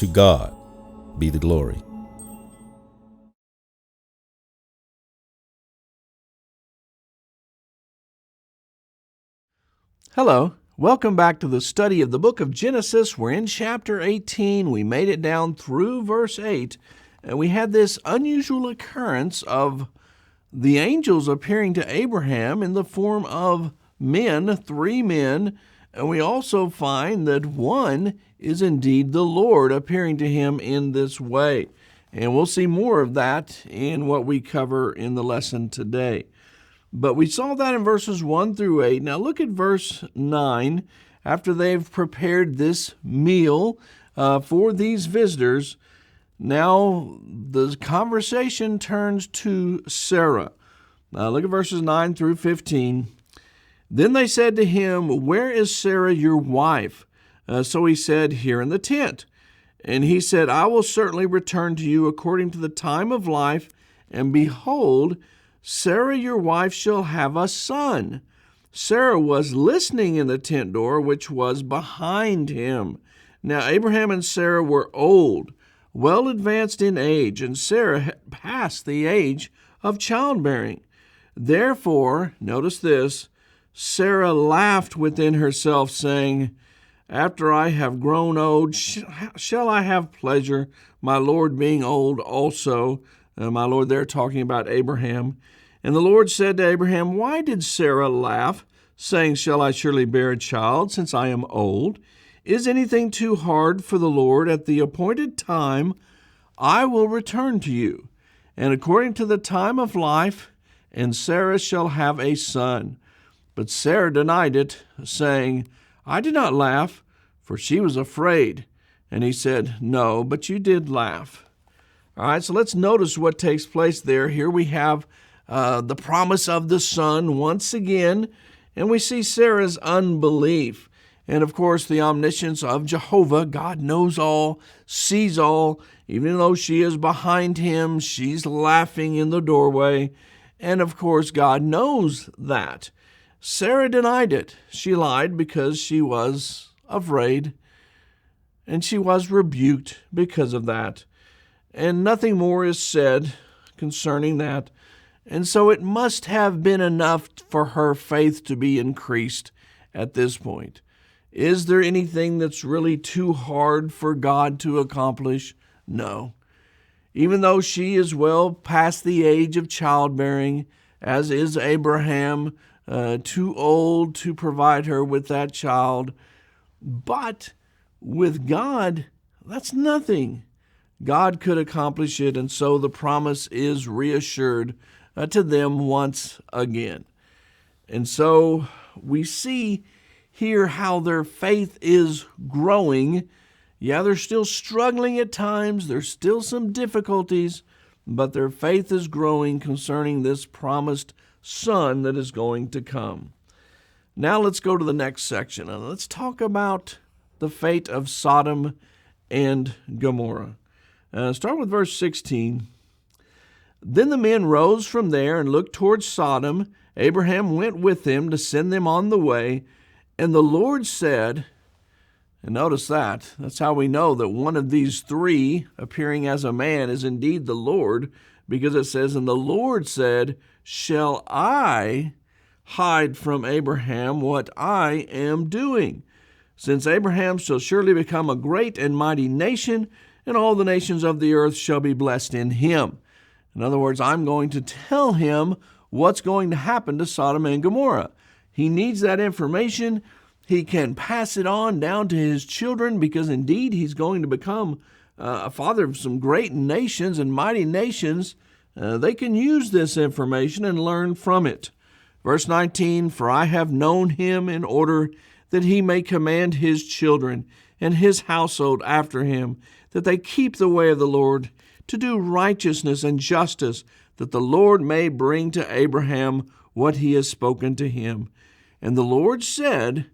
To God be the glory. Hello, welcome back to the study of the book of Genesis. We're in chapter 18. We made it down through verse 8, and we had this unusual occurrence of the angels appearing to Abraham in the form of men, 3 men, and we also find that one is indeed the Lord appearing to him in this way. And we'll see more of that in what we cover in the lesson today. But we saw that in verses 1 through 8. Now look at verse 9. After they've prepared this meal for these visitors, now the conversation turns to Sarah. Now look at verses 9 through 15. Then they said to him, "Where is Sarah your wife?" So he said, "Here in the tent." And he said, "I will certainly return to you according to the time of life, and behold, Sarah your wife shall have a son." Sarah was listening in the tent door, which was behind him. Now Abraham and Sarah were old, well advanced in age, and Sarah had passed the age of childbearing. Therefore, notice this, Sarah laughed within herself, saying, "After I have grown old, shall I have pleasure, my Lord being old also?" My Lord, they're talking about Abraham. And the Lord said to Abraham, "Why did Sarah laugh, saying, shall I surely bear a child, since I am old? Is anything too hard for the Lord? At the appointed time I will return to you, and according to the time of life, and Sarah shall have a son." But Sarah denied it, saying, "I did not laugh," for she was afraid. And he said, "No, but you did laugh." All right, so let's notice what takes place there. Here we have the promise of the son once again, and we see Sarah's unbelief. And of course, the omniscience of Jehovah, God knows all, sees all. Even though she is behind him, she's laughing in the doorway. And of course, God knows that. Sarah denied it. She lied because she was afraid, and she was rebuked because of that. And nothing more is said concerning that. And so it must have been enough for her faith to be increased at this point. Is there anything that's really too hard for God to accomplish? No. Even though she is well past the age of childbearing, as is Abraham, too old to provide her with that child. But with God, that's nothing. God could accomplish it, and so the promise is reassured to them once again. And so we see here how their faith is growing. Yeah, they're still struggling at times. There's still some difficulties, but their faith is growing concerning this promised son that is going to come. Now let's go to the next section, and let's talk about the fate of Sodom and Gomorrah. Start with verse 16. Then the men rose from there and looked towards Sodom. Abraham went with them to send them on the way. And the Lord said, and notice that's how we know that one of these 3 appearing as a man is indeed the Lord, because it says, "And the Lord said, shall I hide from Abraham what I am doing? Since Abraham shall surely become a great and mighty nation, and all the nations of the earth shall be blessed in him." In other words, I'm going to tell him what's going to happen to Sodom and Gomorrah. He needs that information. He can pass it on down to his children, because indeed he's going to become a father of some great nations and mighty nations. They can use this information and learn from it. Verse 19, "For I have known him in order that he may command his children and his household after him, that they keep the way of the Lord, to do righteousness and justice, that the Lord may bring to Abraham what he has spoken to him. And the Lord said,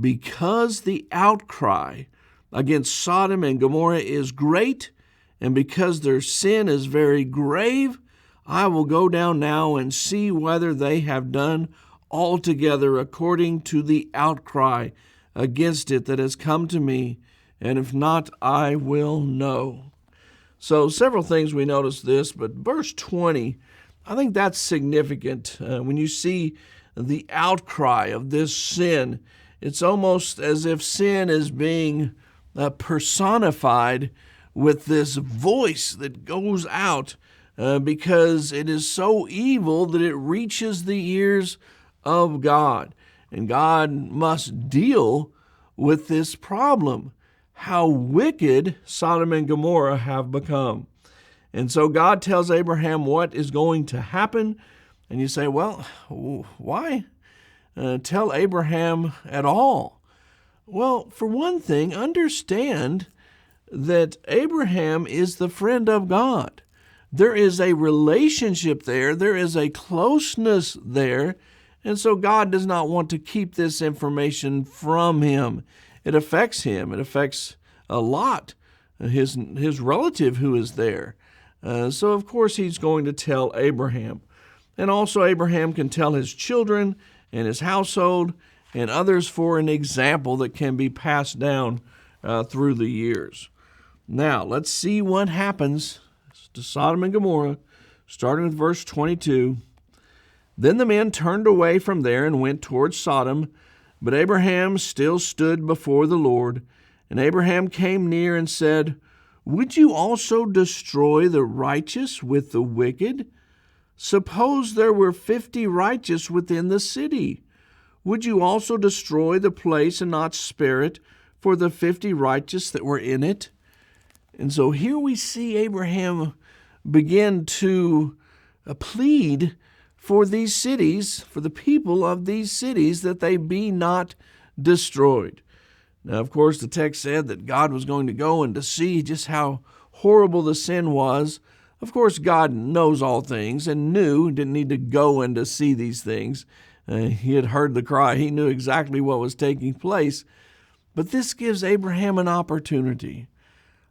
because the outcry against Sodom and Gomorrah is great, and because their sin is very grave, I will go down now and see whether they have done altogether according to the outcry against it that has come to me, and if not, I will know. So several things we notice this, but verse 20, I think that's significant. When you see the outcry of this sin, it's almost as if sin is being personified with this voice that goes out because it is so evil that it reaches the ears of God. And God must deal with this problem, how wicked Sodom and Gomorrah have become. And so God tells Abraham what is going to happen. And you say, well, why tell Abraham at all? Well, for one thing, understand that Abraham is the friend of God. There is a relationship there. There is a closeness there. And so God does not want to keep this information from him. It affects him. It affects a lot his relative who is there. So, of course, he's going to tell Abraham. And also Abraham can tell his children and his household and others for an example that can be passed down through the years. Now, let's see what happens to Sodom and Gomorrah, starting with verse 22. Then the men turned away from there and went towards Sodom, but Abraham still stood before the Lord. And Abraham came near and said, Would you also destroy the righteous with the wicked? Suppose there were 50 righteous within the city. Would you also destroy the place and not spare it for the 50 righteous that were in it? And so here we see Abraham begin to plead for these cities, for the people of these cities, that they be not destroyed. Now, of course, the text said that God was going to go and to see just how horrible the sin was. Of course, God knows all things and didn't need to go and to see these things. He had heard the cry. He knew exactly what was taking place. But this gives Abraham an opportunity.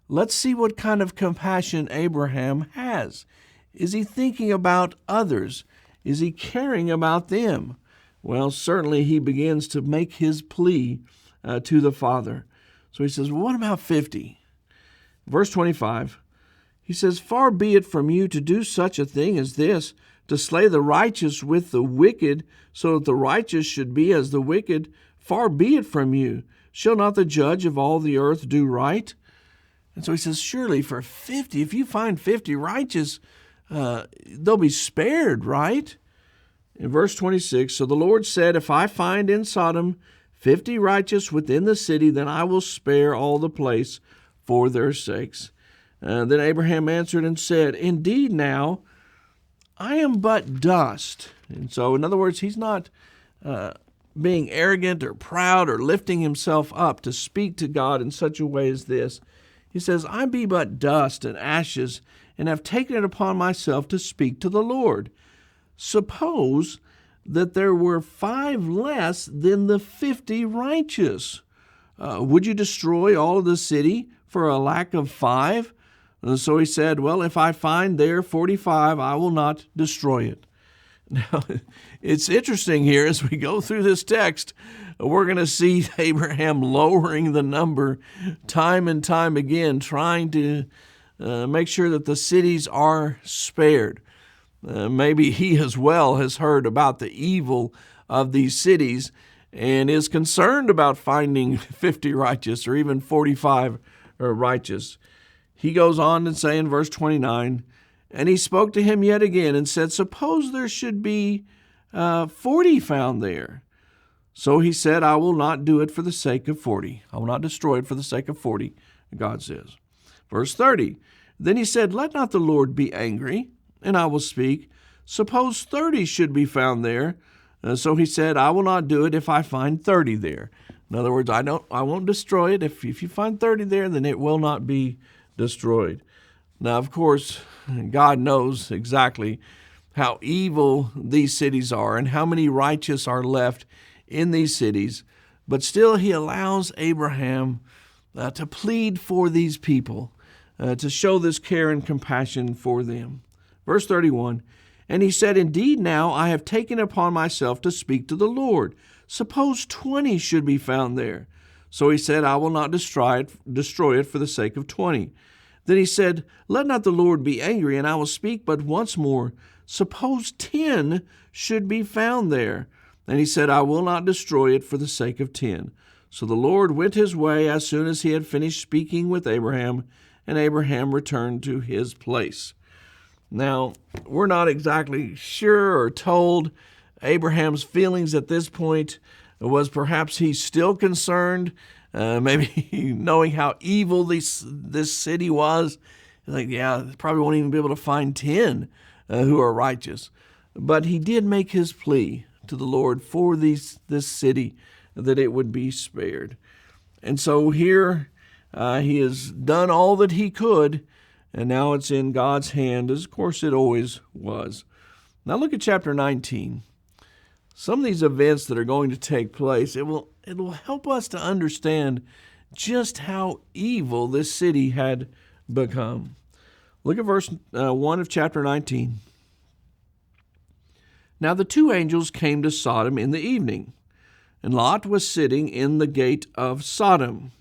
Let's see what kind of compassion Abraham has. Is he thinking about others? Is he caring about them? Well, certainly he begins to make his plea to the Father. So he says, well, what about 50? Verse 25, he says, Far be it from you to do such a thing as this, to slay the righteous with the wicked, so that the righteous should be as the wicked. Far be it from you. Shall not the judge of all the earth do right? And so he says, surely for 50, if you find 50 righteous, they'll be spared, right? In verse 26, So the Lord said, If I find in Sodom 50 righteous within the city, then I will spare all the place for their sakes. Then Abraham answered and said, Indeed now, I am but dust. And so, in other words, he's not being arrogant or proud or lifting himself up to speak to God in such a way as this. He says, I be but dust and ashes, and have taken it upon myself to speak to the Lord. Suppose that there were 5 less than the 50 righteous. Would you destroy all of the city for a lack of 5? And so he said, well, if I find there 45, I will not destroy it. Now, it's interesting here as we go through this text, we're going to see Abraham lowering the number time and time again, trying to make sure that the cities are spared. Maybe he as well has heard about the evil of these cities and is concerned about finding 50 righteous or even 45 righteous. He goes on to say in verse 29, And he spoke to him yet again and said, Suppose there should be 40 found there. So he said, I will not do it for the sake of 40. I will not destroy it for the sake of 40, God says. Verse 30, Then he said, Let not the Lord be angry, and I will speak. Suppose 30 should be found there. So he said, I will not do it if I find 30 there. In other words, I won't destroy it. If you find 30 there, then it will not be destroyed. Now, of course, God knows exactly how evil these cities are and how many righteous are left in these cities. But still, he allows Abraham to plead for these people, to show this care and compassion for them. Verse 31, And he said, Indeed now I have taken upon myself to speak to the Lord. Suppose 20 should be found there. So he said, I will not destroy it for the sake of 20. Then he said, let not the Lord be angry, and I will speak but once more. Suppose 10 should be found there. And he said, I will not destroy it for the sake of 10. So the Lord went his way as soon as he had finished speaking with Abraham, and Abraham returned to his place. Now, we're not exactly sure or told Abraham's feelings at this point. Was perhaps he's still concerned, maybe knowing how evil this city was. Like, yeah, probably won't even be able to find 10 who are righteous. But he did make his plea to the Lord for this city, that it would be spared. And so here he has done all that he could, and now it's in God's hand, as of course it always was. Now look at chapter 19. Some of these events that are going to take place, it will help us to understand just how evil this city had become. Look at verse 1 of chapter 19. Now the two angels came to Sodom in the evening, and Lot was sitting in the gate of Sodom.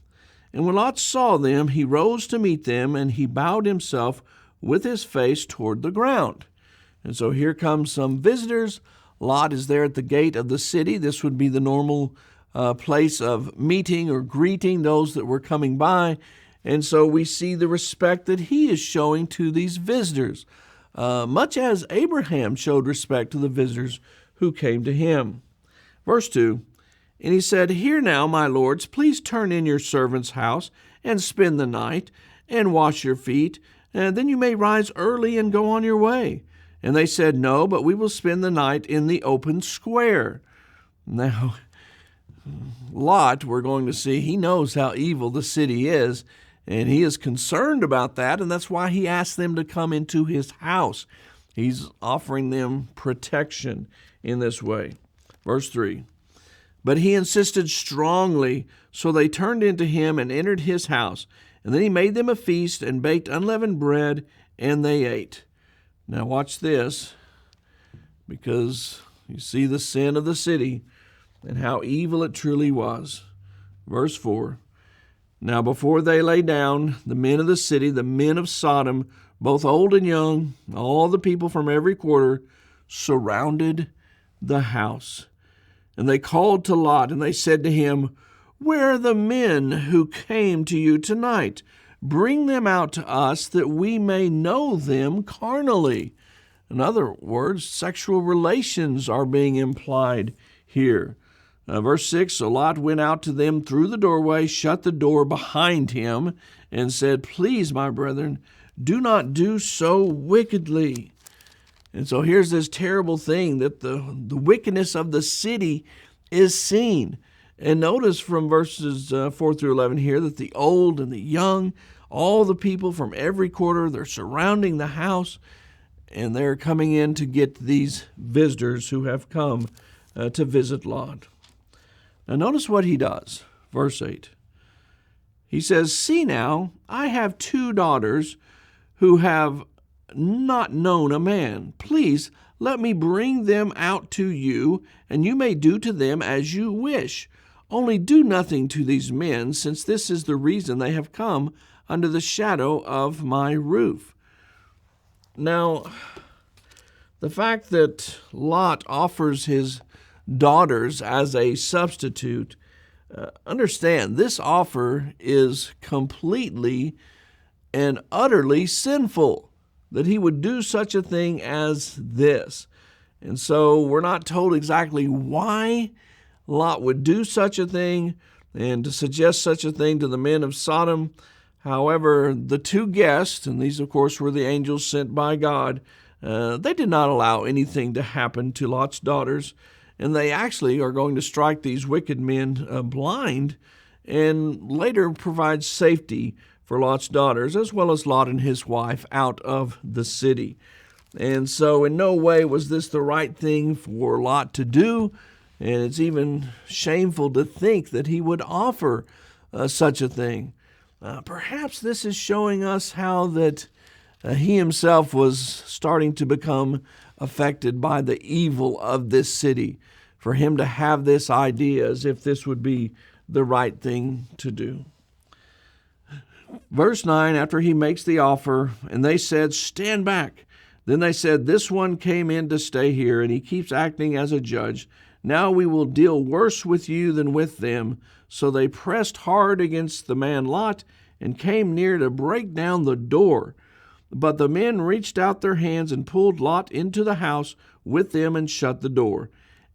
And when Lot saw them, he rose to meet them, and he bowed himself with his face toward the ground. And so here come some visitors. Lot is there at the gate of the city. This would be the normal place of meeting or greeting those that were coming by. And so we see the respect that he is showing to these visitors, much as Abraham showed respect to the visitors who came to him. Verse 2, and he said, Hear now, my lords, please turn in your servant's house and spend the night and wash your feet, and then you may rise early and go on your way. And they said, No, but we will spend the night in the open square. Now, Lot, we're going to see, he knows how evil the city is, and he is concerned about that, and that's why he asked them to come into his house. He's offering them protection in this way. Verse 3, but he insisted strongly, so they turned into him and entered his house. And then he made them a feast and baked unleavened bread, and they ate. Now watch this, because you see the sin of the city and how evil it truly was. Verse 4, now before they lay down, the men of the city, the men of Sodom, both old and young, all the people from every quarter, surrounded the house. And they called to Lot, and they said to him, Where are the men who came to you tonight? Bring them out to us, that we may know them carnally. In other words, sexual relations are being implied here. Verse 6, so Lot went out to them through the doorway, shut the door behind him, and said, Please, my brethren, do not do so wickedly. And so here's this terrible thing, that the wickedness of the city is seen. And notice from verses 4 through 11 here that the old and the young, all the people from every quarter, they're surrounding the house, and they're coming in to get these visitors who have come to visit Lot. Now notice what he does. Verse 8. He says, See now, I have 2 daughters who have not known a man. Please let me bring them out to you, and you may do to them as you wish. Only do nothing to these men, since this is the reason they have come under the shadow of my roof. Now, the fact that Lot offers his daughters as a substitute, understand this offer is completely and utterly sinful, that he would do such a thing as this. And so we're not told exactly why Lot would do such a thing and to suggest such a thing to the men of Sodom. However, the 2 guests, and these of course were the angels sent by God, they did not allow anything to happen to Lot's daughters, and they actually are going to strike these wicked men blind and later provide safety for Lot's daughters, as well as Lot and his wife, out of the city. And so in no way was this the right thing for Lot to do, and it's even shameful to think that he would offer such a thing. Perhaps this is showing us how that he himself was starting to become affected by the evil of this city, for him to have this idea as if this would be the right thing to do. Verse 9, after he makes the offer, and they said, "Stand back." Then they said, "This one came in to stay here, and he keeps acting as a judge. Now we will deal worse with you than with them." So they pressed hard against the man Lot and came near to break down the door. But the men reached out their hands and pulled Lot into the house with them and shut the door.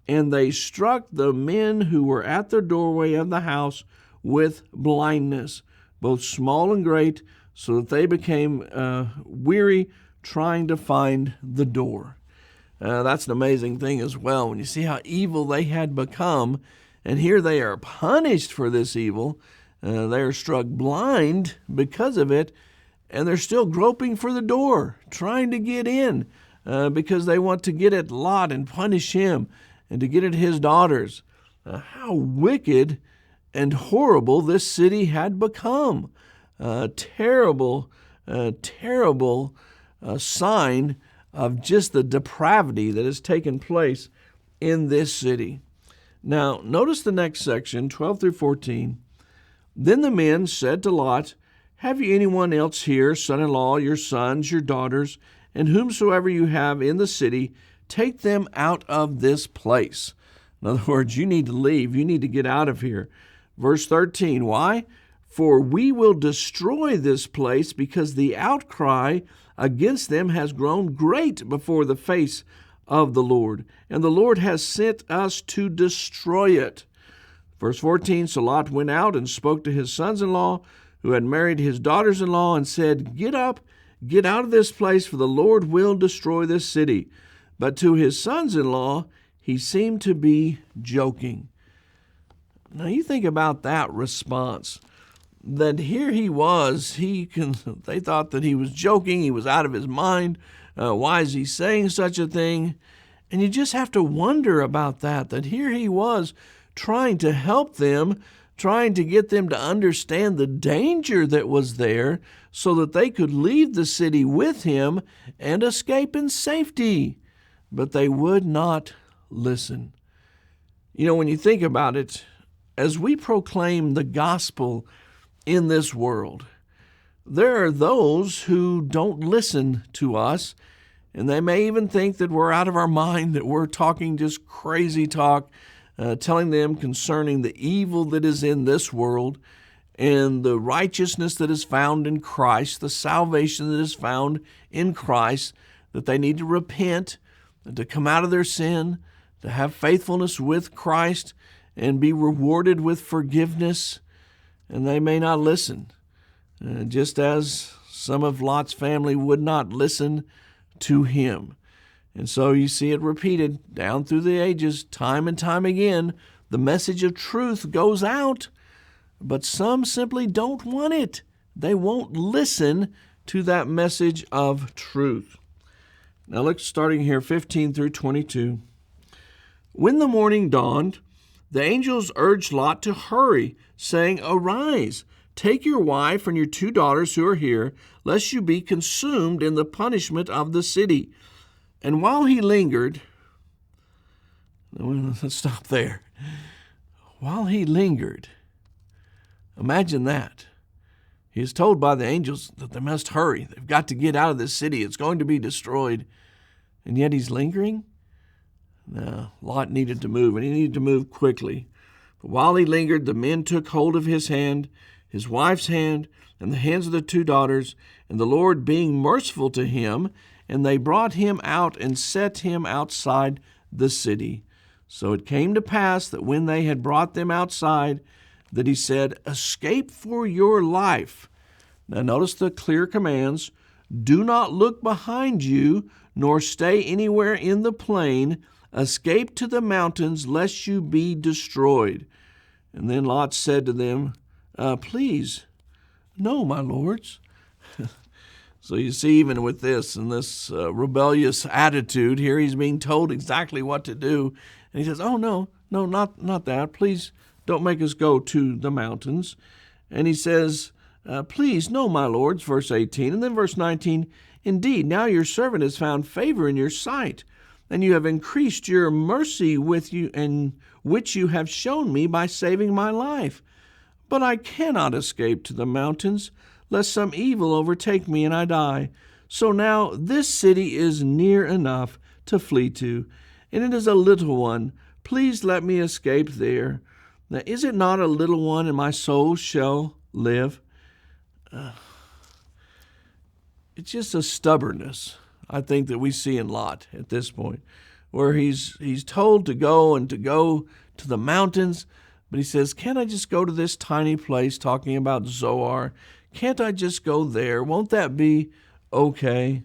And they struck the men who were at the doorway of the house with blindness, both small and great, so that they became weary trying to find the door. That's an amazing thing as well, when you see how evil they had become, and here they are punished for this evil. They are struck blind because of it, and they're still groping for the door, trying to get in, because they want to get at Lot and punish him, and to get at his daughters. How wicked and horrible this city had become. Terrible sign of just the depravity that has taken place in this city. Now, notice the next section, 12 through 14. Then the men said to Lot, "Have you anyone else here, son-in-law, your sons, your daughters, and whomsoever you have in the city? Take them out of this place." In other words, you need to leave. You need to get out of here. Verse 13, why? "For we will destroy this place, because the outcry against them has grown great before the face of the Lord, and the Lord has sent us to destroy it." Verse 14, "So Lot went out and spoke to his sons-in-law, who had married his daughters-in-law, and said, 'Get up, get out of this place, for the Lord will destroy this city.' But to his sons-in-law he seemed to be joking." Now you think about that response, that here he was, they thought that he was joking, he was out of his mind. Why is he saying such a thing? And you just have to wonder about that here he was trying to help them, trying to get them to understand the danger that was there so that they could leave the city with him and escape in safety. But they would not listen. You know, when you think about it, as we proclaim the gospel in this world, there are those who don't listen to us, and they may even think that we're out of our mind, that we're talking just crazy talk, telling them concerning the evil that is in this world and the righteousness that is found in Christ, the salvation that is found in Christ, that they need to repent, to come out of their sin, to have faithfulness with Christ, and be rewarded with forgiveness. And they may not listen, just as some of Lot's family would not listen to him. And so you see it repeated down through the ages, time and time again. The message of truth goes out, but some simply don't want it. They won't listen to that message of truth. Now look, starting here, 15 through 22. "When the morning dawned, the angels urged Lot to hurry, saying, 'Arise, take your wife and your 2 daughters who are here, lest you be consumed in the punishment of the city.' And while he lingered," let's stop there. While he lingered, imagine that. He is told by the angels that they must hurry. They've got to get out of this city. It's going to be destroyed. And yet he's lingering? No, Lot needed to move, and he needed to move quickly. But while he lingered, the men took hold of his hand, his wife's hand, and the hands of the 2 daughters, and the Lord being merciful to him, and they brought him out and set him outside the city. So it came to pass that when they had brought them outside, that he said, 'Escape for your life.'" Now notice the clear commands. "Do not look behind you, nor stay anywhere in the plain. Escape to the mountains, lest you be destroyed." And then Lot said to them, "Please, no, my lords." So you see, even with this and this rebellious attitude, here he's being told exactly what to do. And he says, "Oh, no, not that. Please don't make us go to the mountains." And he says, "Please, no, my lords," verse 18. And then verse 19, "Indeed, now your servant has found favor in your sight, and you have increased your mercy with you, and which you have shown me by saving my life. But I cannot escape to the mountains, lest some evil overtake me and I die. So now this city is near enough to flee to, and it is a little one. Please let me escape there. Now, is it not a little one, and my soul shall live? It's just a stubbornness, I think, that we see in Lot at this point, where he's told to go to the mountains, but he says, can't I just go to this tiny place, talking about Zoar? Can't I just go there? Won't that be okay?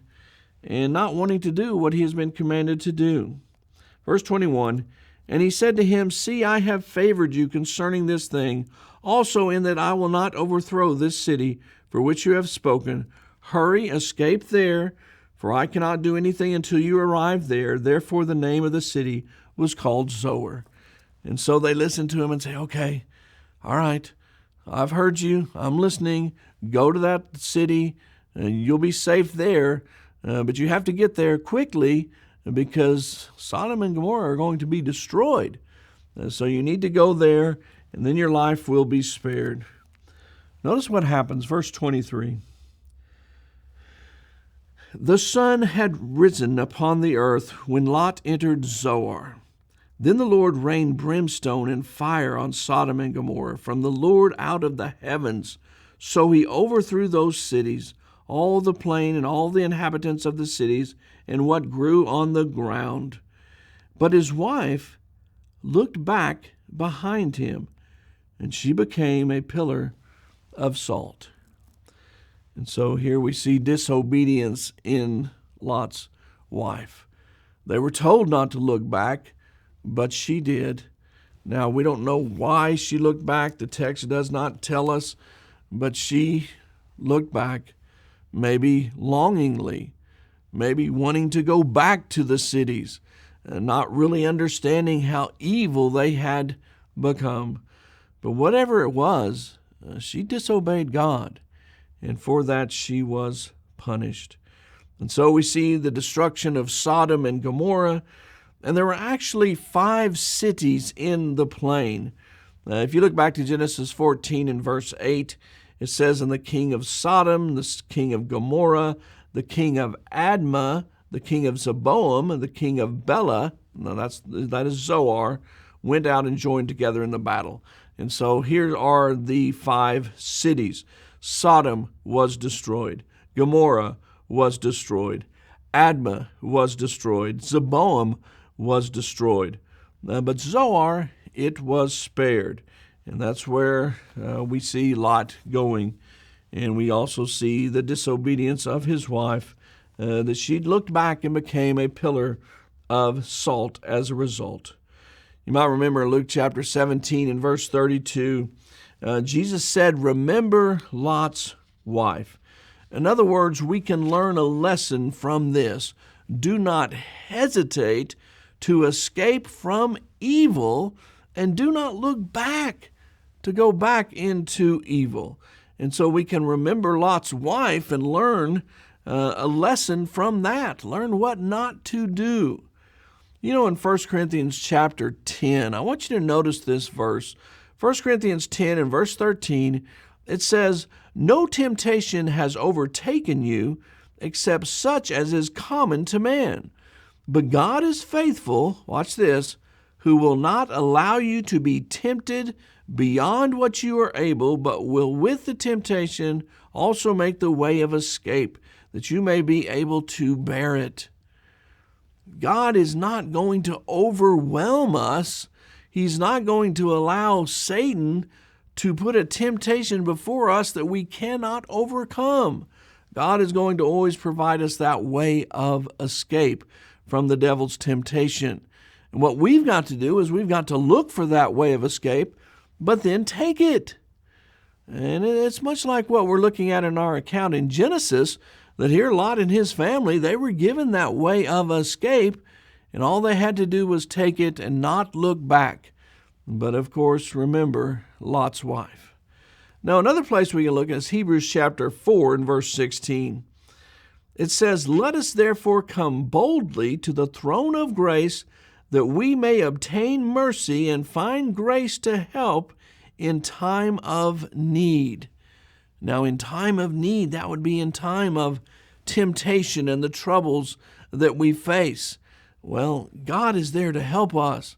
And not wanting to do what he has been commanded to do. Verse 21, and he said to him, see, I have favored you concerning this thing, also in that I will not overthrow this city for which you have spoken. Hurry, escape there, for I cannot do anything until you arrive there. Therefore the name of the city was called Zoar. And so they listen to him and say, okay, all right, I've heard you, I'm listening. Go to that city, and you'll be safe there, but you have to get there quickly because Sodom and Gomorrah are going to be destroyed. So you need to go there, and then your life will be spared. Notice what happens, verse 23. The sun had risen upon the earth when Lot entered Zoar. Then the Lord rained brimstone and fire on Sodom and Gomorrah from the Lord out of the heavens. So he overthrew those cities, all the plain and all the inhabitants of the cities, and what grew on the ground. But his wife looked back behind him, and she became a pillar of salt. And so here we see disobedience in Lot's wife. They were told not to look back, but she did. Now, we don't know why she looked back. The text does not tell us, but she looked back, maybe longingly, maybe wanting to go back to the cities, and not really understanding how evil they had become. But whatever it was, she disobeyed God, and for that she was punished. And so we see the destruction of Sodom and Gomorrah, and there were actually 5 cities in the plain. If you look back to Genesis 14 and verse 8, it says, and the king of Sodom, the king of Gomorrah, the king of Admah, the king of Zeboam, and the king of Bela, now that is Zoar, went out and joined together in the battle. And so here are the 5 cities. Sodom was destroyed. Gomorrah was destroyed. Admah was destroyed. Zeboam was destroyed. But Zoar, it was spared. And that's where we see Lot going. And we also see the disobedience of his wife, that she looked back and became a pillar of salt as a result. You might remember Luke chapter 17 and verse 32, Jesus said, remember Lot's wife. In other words, we can learn a lesson from this. Do not hesitate to escape from evil, and do not look back to go back into evil. And so we can remember Lot's wife and learn a lesson from that. Learn what not to do. You know, in 1 Corinthians chapter 10, I want you to notice this verse. 1 Corinthians 10 and verse 13, it says, no temptation has overtaken you except such as is common to man. But God is faithful, watch this, who will not allow you to be tempted beyond what you are able, but will with the temptation also make the way of escape, that you may be able to bear it. God is not going to overwhelm us. He's not going to allow Satan to put a temptation before us that we cannot overcome. God is going to always provide us that way of escape from the devil's temptation. And what we've got to do is we've got to look for that way of escape, but then take it. And it's much like what we're looking at in our account in Genesis, that here Lot and his family, they were given that way of escape, and all they had to do was take it and not look back. But of course, remember Lot's wife. Now, another place we can look at is Hebrews chapter 4 and verse 16. It says, "Let us therefore come boldly to the throne of grace, that we may obtain mercy and find grace to help in time of need." Now, in time of need, that would be in time of temptation and the troubles that we face. Well, God is there to help us.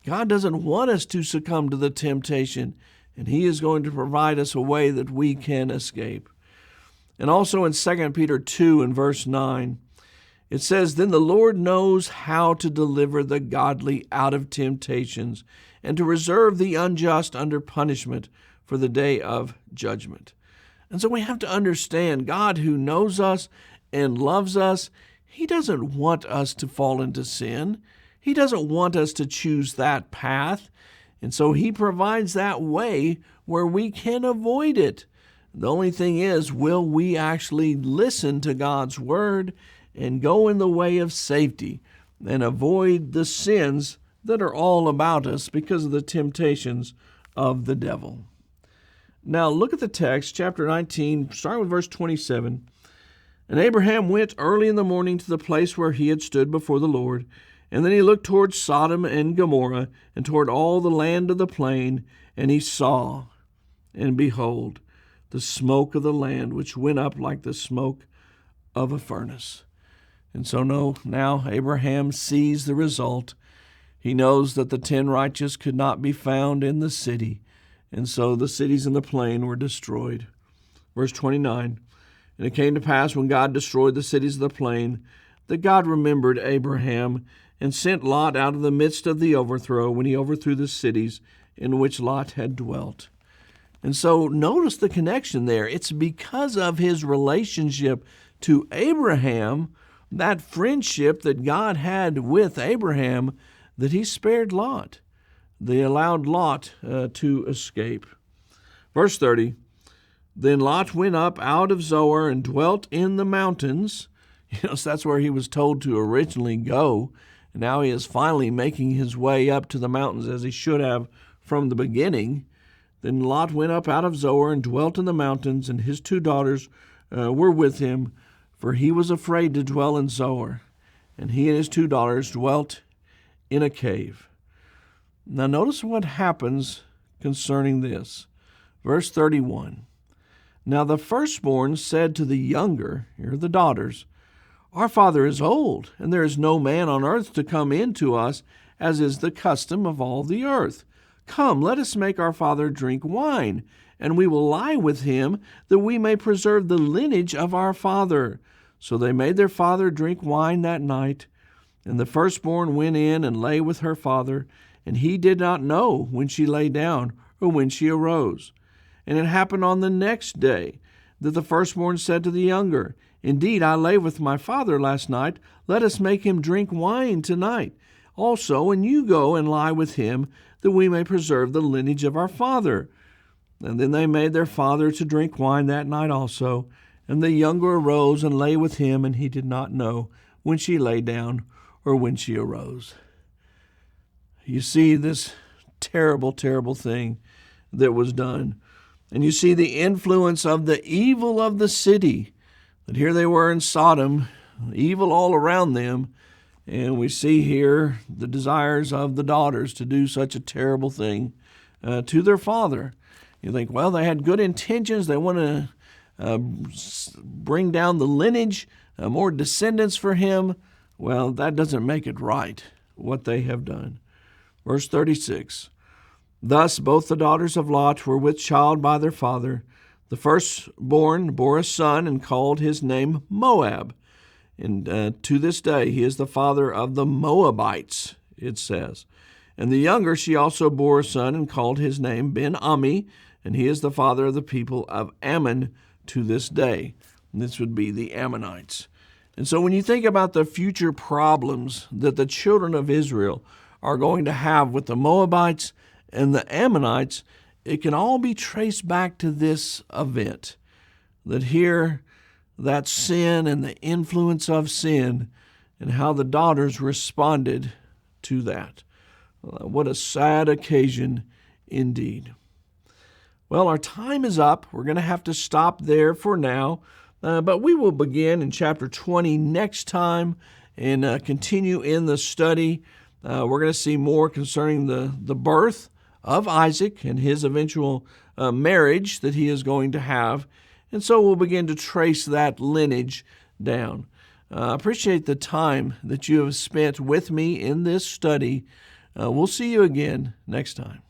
God doesn't want us to succumb to the temptation, and He is going to provide us a way that we can escape. And also in 2 Peter 2 and verse 9, it says, "Then the Lord knows how to deliver the godly out of temptations and to reserve the unjust under punishment for the day of judgment." And so we have to understand God, who knows us and loves us, He doesn't want us to fall into sin. He doesn't want us to choose that path. And so He provides that way where we can avoid it. The only thing is, will we actually listen to God's word and go in the way of safety and avoid the sins that are all about us because of the temptations of the devil? Now look at the text, chapter 19, starting with verse 27. "And Abraham went early in the morning to the place where he had stood before the Lord. And then he looked toward Sodom and Gomorrah, and toward all the land of the plain, and he saw, and behold, the smoke of the land, which went up like the smoke of a furnace." And so now Abraham sees the result. He knows that the 10 righteous could not be found in the city, and so the cities in the plain were destroyed. Verse 29, "And it came to pass, when God destroyed the cities of the plain, that God remembered Abraham, and sent Lot out of the midst of the overthrow, when he overthrew the cities in which Lot had dwelt." And so notice the connection there. It's because of his relationship to Abraham, that friendship that God had with Abraham, that He spared Lot. They allowed Lot to escape. Verse 30, "Then Lot went up out of Zoar and dwelt in the mountains." So that's where he was told to originally go. Now he is finally making his way up to the mountains, as he should have from the beginning. "Then Lot went up out of Zoar and dwelt in the mountains, and his 2 daughters were with him, for he was afraid to dwell in Zoar. And he and his 2 daughters dwelt in a cave." Now notice what happens concerning this. Verse 31, "Now the firstborn said to the younger," here are the daughters, "Our father is old, and there is no man on earth to come in to us, as is the custom of all the earth. Come, let us make our father drink wine, and we will lie with him, that we may preserve the lineage of our father." So they made their father drink wine that night. And the firstborn went in and lay with her father, and he did not know when she lay down or when she arose. And it happened on the next day that the firstborn said to the younger, "Indeed, I lay with my father last night. Let us make him drink wine tonight also, and you go and lie with him, that we may preserve the lineage of our father." And then they made their father to drink wine that night also. And the younger arose and lay with him, and he did not know when she lay down or when she arose. You see this terrible, terrible thing that was done. And you see the influence of the evil of the city. That here they were in Sodom, evil all around them. And we see here the desires of the daughters to do such a terrible thing to their father. You think, well, they had good intentions. They want to bring down the lineage, more descendants for him. Well, that doesn't make it right, what they have done. Verse 36, "Thus both the daughters of Lot were with child by their father. The firstborn bore a son and called his name Moab. And to this day he is the father of the Moabites," it says. "And the younger she also bore a son and called his name Ben-Ammi, and he is the father of the people of Ammon to this day." And this would be the Ammonites. And so when you think about the future problems that the children of Israel are going to have with the Moabites and the Ammonites, it can all be traced back to this event. That here, that sin and the influence of sin, and how the daughters responded to that. What a sad occasion indeed. Well, our time is up. We're going to have to stop there for now. But we will begin in chapter 20 next time and continue in the study. We're going to see more concerning the birth of Isaac and his eventual marriage that he is going to have. And so we'll begin to trace that lineage down. I appreciate the time that you have spent with me in this study. We'll see you again next time.